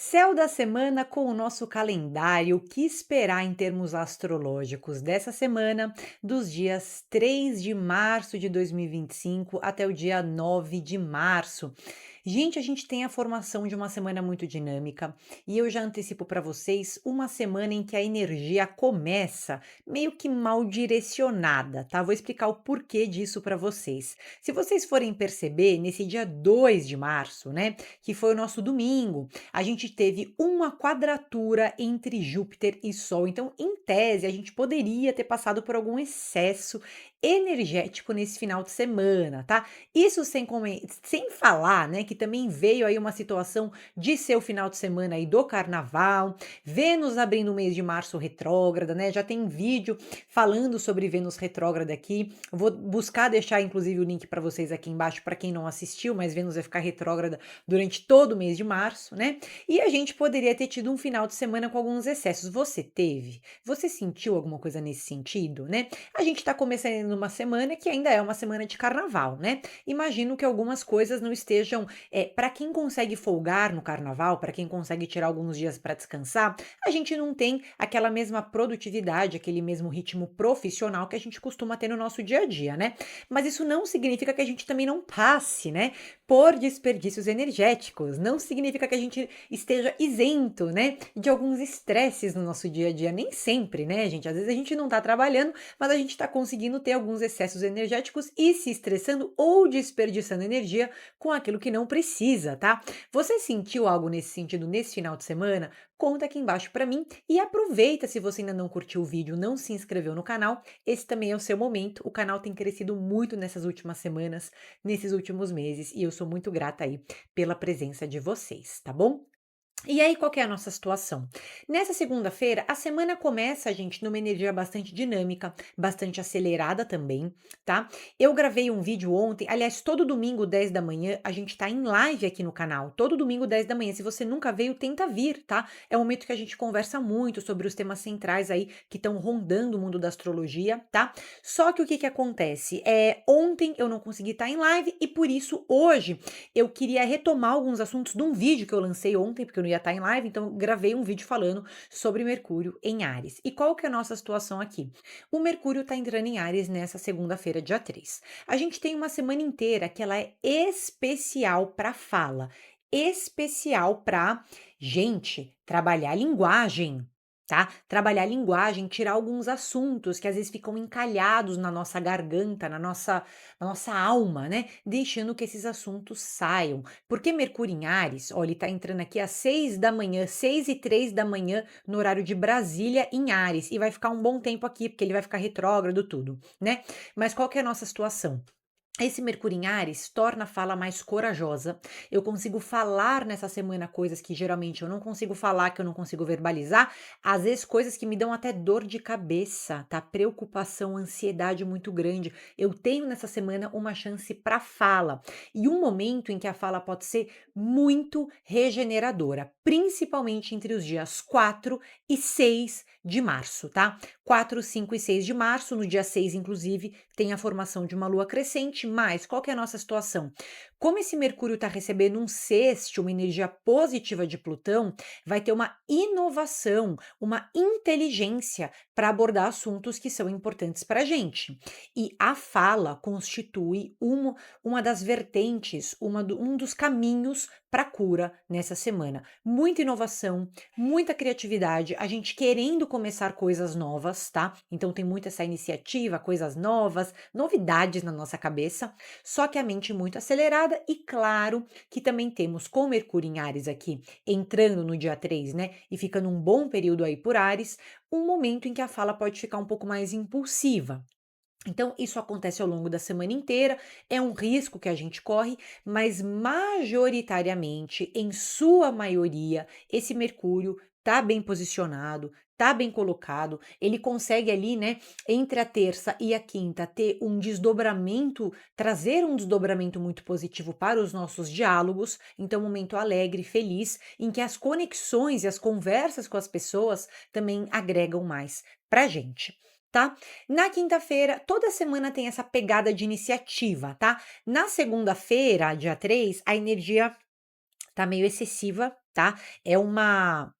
Céu da semana com o nosso calendário. O que esperar em termos astrológicos dessa semana, dos dias 3 de março de 2025 até o dia 9 de março. Gente, a gente tem a formação de uma semana muito dinâmica e eu já antecipo para vocês uma semana em que a energia começa meio que mal direcionada, tá? Vou explicar o porquê disso para vocês. Se vocês forem perceber, nesse dia 2 de março, né, que foi o nosso domingo, a gente teve uma quadratura entre Júpiter e Sol. Então, em tese, a gente poderia ter passado por algum excesso energético nesse final de semana, tá? Isso sem falar, né, que também veio aí uma situação de ser o final de semana aí do carnaval, Vênus abrindo o mês de março retrógrada, né? Já tem vídeo falando sobre Vênus retrógrada aqui. Vou buscar deixar inclusive o link para vocês aqui embaixo para quem não assistiu, mas Vênus vai ficar retrógrada durante todo o mês de março, né? E a gente poderia ter tido um final de semana com alguns excessos. Você teve? Você sentiu alguma coisa nesse sentido, né? A gente está começando uma semana que ainda é uma semana de carnaval, né? Imagino que algumas coisas não estejam. Para quem consegue folgar no carnaval, para quem consegue tirar alguns dias para descansar, a gente não tem aquela mesma produtividade, aquele mesmo ritmo profissional que a gente costuma ter no nosso dia a dia, né? Mas isso não significa que a gente também não passe, né, por desperdícios energéticos. Não significa que a gente esteja isento, né, de alguns estresses no nosso dia a dia. Nem sempre, né, gente? Às vezes a gente não tá trabalhando, mas a gente tá conseguindo ter alguns excessos energéticos e se estressando ou desperdiçando energia com aquilo que não precisa, tá? Você sentiu algo nesse sentido nesse final de semana? Conta aqui embaixo pra mim e aproveita, se você ainda não curtiu o vídeo, não se inscreveu no canal, esse também é o seu momento. O canal tem crescido muito nessas últimas semanas, nesses últimos meses, e eu sou muito grata aí pela presença de vocês, tá bom? E aí, qual que é a nossa situação? Nessa segunda-feira, a semana começa, gente, numa energia bastante dinâmica, bastante acelerada também, tá? Eu gravei um vídeo ontem, aliás, todo domingo, 10 da manhã, a gente tá em live aqui no canal. Todo domingo, 10 da manhã. Se você nunca veio, tenta vir, tá? É um momento que a gente conversa muito sobre os temas centrais aí que estão rondando o mundo da astrologia, tá? Só que o que que acontece? Ontem eu não consegui estar em live e por isso hoje eu queria retomar alguns assuntos de um vídeo que eu lancei ontem, porque eu não ia estar em live, então eu gravei um vídeo falando sobre Mercúrio em Áries. E qual que é a nossa situação aqui? O Mercúrio está entrando em Áries nessa segunda-feira, dia 3. A gente tem uma semana inteira que ela é especial para fala, especial para, gente, trabalhar a linguagem. Tá? Trabalhar a linguagem, tirar alguns assuntos que às vezes ficam encalhados na nossa garganta, na nossa alma, né? Deixando que esses assuntos saiam. Porque Mercúrio em Áries, ó, ele tá entrando aqui às 6 da manhã, 6:03 da manhã, no horário de Brasília, em Áries, e vai ficar um bom tempo aqui, porque ele vai ficar retrógrado, tudo, né? Mas qual que é a nossa situação? Esse Mercúrio em Áries torna a fala mais corajosa. Eu consigo falar nessa semana coisas que geralmente eu não consigo falar, que eu não consigo verbalizar. Às vezes coisas que me dão até dor de cabeça, tá? Preocupação, ansiedade muito grande. Eu tenho nessa semana uma chance para fala e um momento em que a fala pode ser muito regeneradora, principalmente entre os dias 4 e 6 de março, tá? 4, 5 e 6 de março, no dia 6, inclusive, tem a formação de uma lua crescente, mas qual que é a nossa situação? Como esse Mercúrio está recebendo um sexto, uma energia positiva de Plutão, vai ter uma inovação, uma inteligência para abordar assuntos que são importantes para a gente. E a fala constitui uma das vertentes, um dos caminhos para a cura nessa semana. Muita inovação, muita criatividade, a gente querendo começar coisas novas, tá? Então tem muito essa iniciativa, coisas novas, novidades na nossa cabeça, só que a mente muito acelerada e claro que também temos com Mercúrio em Áries aqui, entrando no dia 3, né? E ficando um bom período aí por Áries, um momento em que a fala pode ficar um pouco mais impulsiva. Então, isso acontece ao longo da semana inteira, é um risco que a gente corre, mas majoritariamente, em sua maioria, esse Mercúrio tá bem posicionado, tá bem colocado, ele consegue ali, né, entre a terça e a quinta ter um desdobramento, trazer um desdobramento muito positivo para os nossos diálogos, então um momento alegre, feliz, em que as conexões e as conversas com as pessoas também agregam mais pra gente. Tá? Na quinta-feira, toda semana tem essa pegada de iniciativa, tá? Na segunda-feira, dia 3, a energia tá meio excessiva, tá? É uma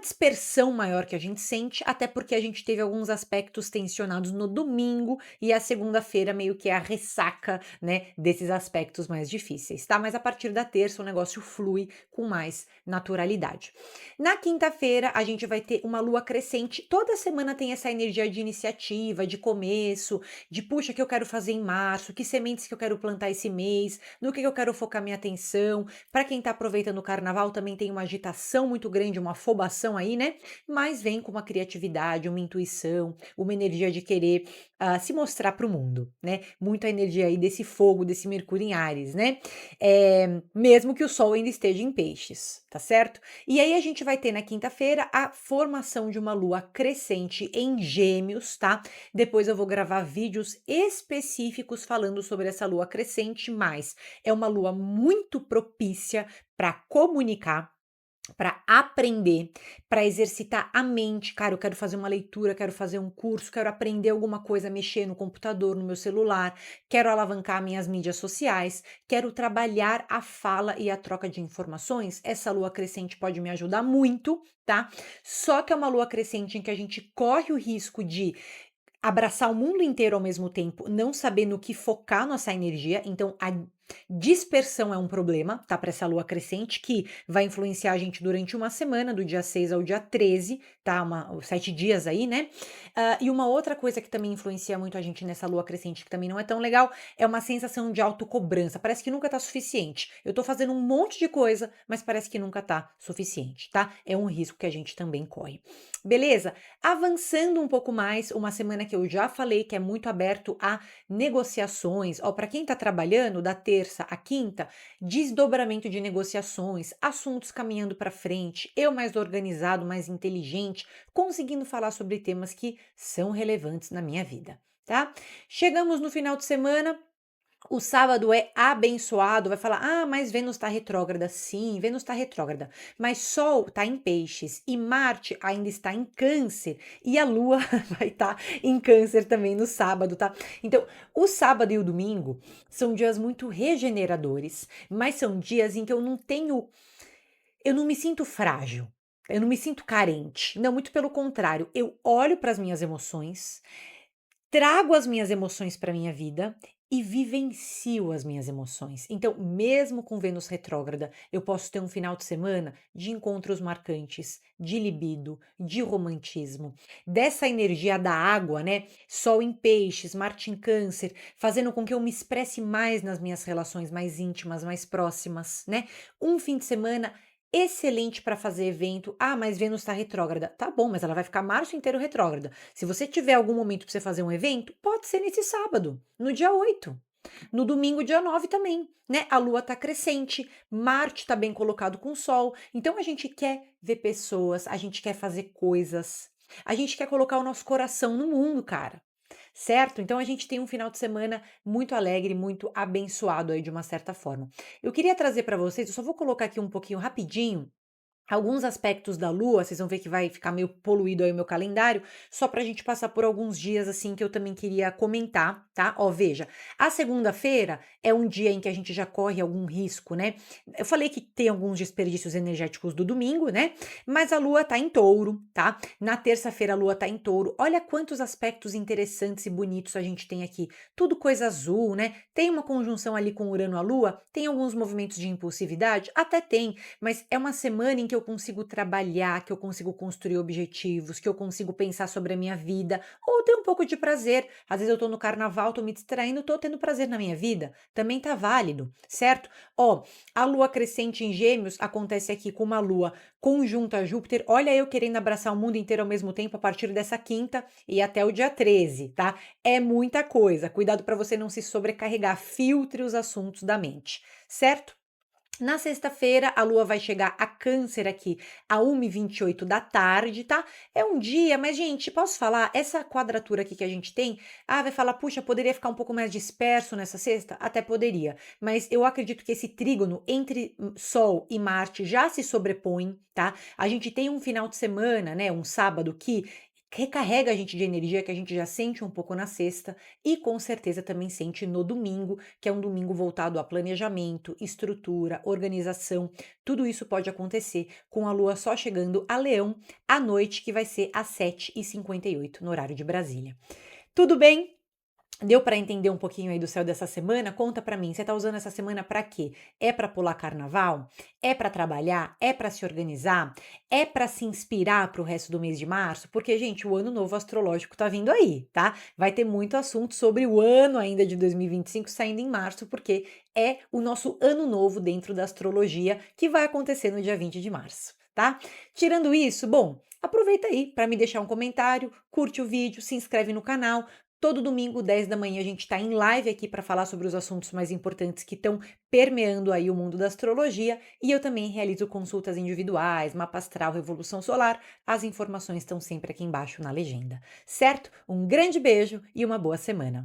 dispersão maior que a gente sente, até porque a gente teve alguns aspectos tensionados no domingo e a segunda-feira meio que é a ressaca, né, desses aspectos mais difíceis, tá? Mas a partir da terça o negócio flui com mais naturalidade. Na quinta-feira a gente vai ter uma lua crescente. Toda semana tem essa energia de iniciativa, de começo, de puxa, o que eu quero fazer em março, que sementes que eu quero plantar esse mês, no que eu quero focar minha atenção. Para quem tá aproveitando o carnaval também tem uma agitação muito grande, uma afobação aí, né? Mas vem com uma criatividade, uma intuição, uma energia de querer se mostrar para o mundo, né? Muita energia aí desse fogo, desse Mercúrio em Áries, né? Mesmo que o Sol ainda esteja em Peixes, tá certo? E aí a gente vai ter na quinta-feira a formação de uma lua crescente em Gêmeos, tá? Depois eu vou gravar vídeos específicos falando sobre essa lua crescente, mas é uma lua muito propícia para comunicar, para aprender, para exercitar a mente. Cara, eu quero fazer uma leitura, quero fazer um curso, quero aprender alguma coisa, mexer no computador, no meu celular, quero alavancar minhas mídias sociais, quero trabalhar a fala e a troca de informações. Essa lua crescente pode me ajudar muito, tá? Só que é uma lua crescente em que a gente corre o risco de abraçar o mundo inteiro ao mesmo tempo, não saber no que focar nossa energia, então a dispersão é um problema, tá? Para essa lua crescente, que vai influenciar a gente durante uma semana, do dia 6 ao dia 13, tá? 7 dias aí, né? E uma outra coisa que também influencia muito a gente nessa lua crescente, que também não é tão legal, é uma sensação de autocobrança. Parece que nunca tá suficiente. Eu tô fazendo um monte de coisa, mas parece que nunca tá suficiente, tá? É um risco que a gente também corre. Beleza? Avançando um pouco mais, uma semana que eu já falei que é muito aberto a negociações. Ó, para quem está trabalhando, da terça à quinta, desdobramento de negociações, assuntos caminhando para frente, eu mais organizado, mais inteligente, conseguindo falar sobre temas que são relevantes na minha vida, tá? Chegamos no final de semana. O sábado é abençoado, vai falar: "Ah, mas Vênus está retrógrada". Sim, Vênus está retrógrada, mas Sol está em Peixes e Marte ainda está em Câncer e a Lua vai estar em Câncer também no sábado, tá? Então, o sábado e o domingo são dias muito regeneradores, mas são dias em que eu não me sinto frágil, eu não me sinto carente. Não, muito pelo contrário, eu olho para as minhas emoções, trago as minhas emoções para minha vida e vivencio as minhas emoções. Então, mesmo com Vênus retrógrada, eu posso ter um final de semana de encontros marcantes, de libido, de romantismo, dessa energia da água, né? Sol em Peixes, Marte em Câncer, fazendo com que eu me expresse mais nas minhas relações mais íntimas, mais próximas, né? Um fim de semana excelente para fazer evento. Ah, mas Vênus está retrógrada. Tá bom, mas ela vai ficar março inteiro retrógrada. Se você tiver algum momento para você fazer um evento, pode ser nesse sábado, no dia 8, no domingo, dia 9 também, né? A lua tá crescente, Marte tá bem colocado com o Sol. Então a gente quer ver pessoas, a gente quer fazer coisas, a gente quer colocar o nosso coração no mundo, cara. Certo? Então a gente tem um final de semana muito alegre, muito abençoado aí de uma certa forma. Eu queria trazer para vocês, eu só vou colocar aqui um pouquinho rapidinho alguns aspectos da Lua. Vocês vão ver que vai ficar meio poluído aí o meu calendário, só pra gente passar por alguns dias assim que eu também queria comentar, tá? Ó, veja, a segunda-feira é um dia em que a gente já corre algum risco, né? Eu falei que tem alguns desperdícios energéticos do domingo, né? Mas a Lua tá em Touro, tá? Na terça-feira a Lua tá em Touro. Olha quantos aspectos interessantes e bonitos a gente tem aqui. Tudo coisa azul, né? Tem uma conjunção ali com Urano à Lua, tem alguns movimentos de impulsividade, até tem, mas é uma semana em que eu consigo trabalhar, que eu consigo construir objetivos, que eu consigo pensar sobre a minha vida, ou ter um pouco de prazer. Às vezes eu tô no carnaval, tô me distraindo, tô tendo prazer na minha vida. Também tá válido, certo? Ó, a lua crescente em Gêmeos acontece aqui com uma lua conjunta a Júpiter. Olha eu querendo abraçar o mundo inteiro ao mesmo tempo a partir dessa quinta e até o dia 13, tá? É muita coisa. Cuidado para você não se sobrecarregar. Filtre os assuntos da mente, certo? Na sexta-feira, a lua vai chegar a Câncer aqui a 1h28 da tarde, tá? É um dia, mas, gente, posso falar? Essa quadratura aqui que a gente tem, vai falar, puxa, poderia ficar um pouco mais disperso nessa sexta? Até poderia, mas eu acredito que esse trígono entre Sol e Marte já se sobrepõe, tá? A gente tem um final de semana, né? Um sábado que recarrega a gente de energia que a gente já sente um pouco na sexta e com certeza também sente no domingo, que é um domingo voltado a planejamento, estrutura, organização. Tudo isso pode acontecer com a lua só chegando a Leão à noite, que vai ser às 7h58 no horário de Brasília. Tudo bem? Deu para entender um pouquinho aí do céu dessa semana? Conta para mim, você tá usando essa semana para quê? É para pular carnaval? É para trabalhar? É para se organizar? É para se inspirar para o resto do mês de março? Porque, gente, o ano novo astrológico tá vindo aí, tá? Vai ter muito assunto sobre o ano ainda de 2025 saindo em março, porque é o nosso ano novo dentro da astrologia que vai acontecer no dia 20 de março, tá? Tirando isso, bom, aproveita aí para me deixar um comentário, curte o vídeo, se inscreve no canal. Todo domingo, 10 da manhã, a gente está em live aqui para falar sobre os assuntos mais importantes que estão permeando aí o mundo da astrologia, e eu também realizo consultas individuais, mapa astral, revolução solar. As informações estão sempre aqui embaixo na legenda, certo? Um grande beijo e uma boa semana.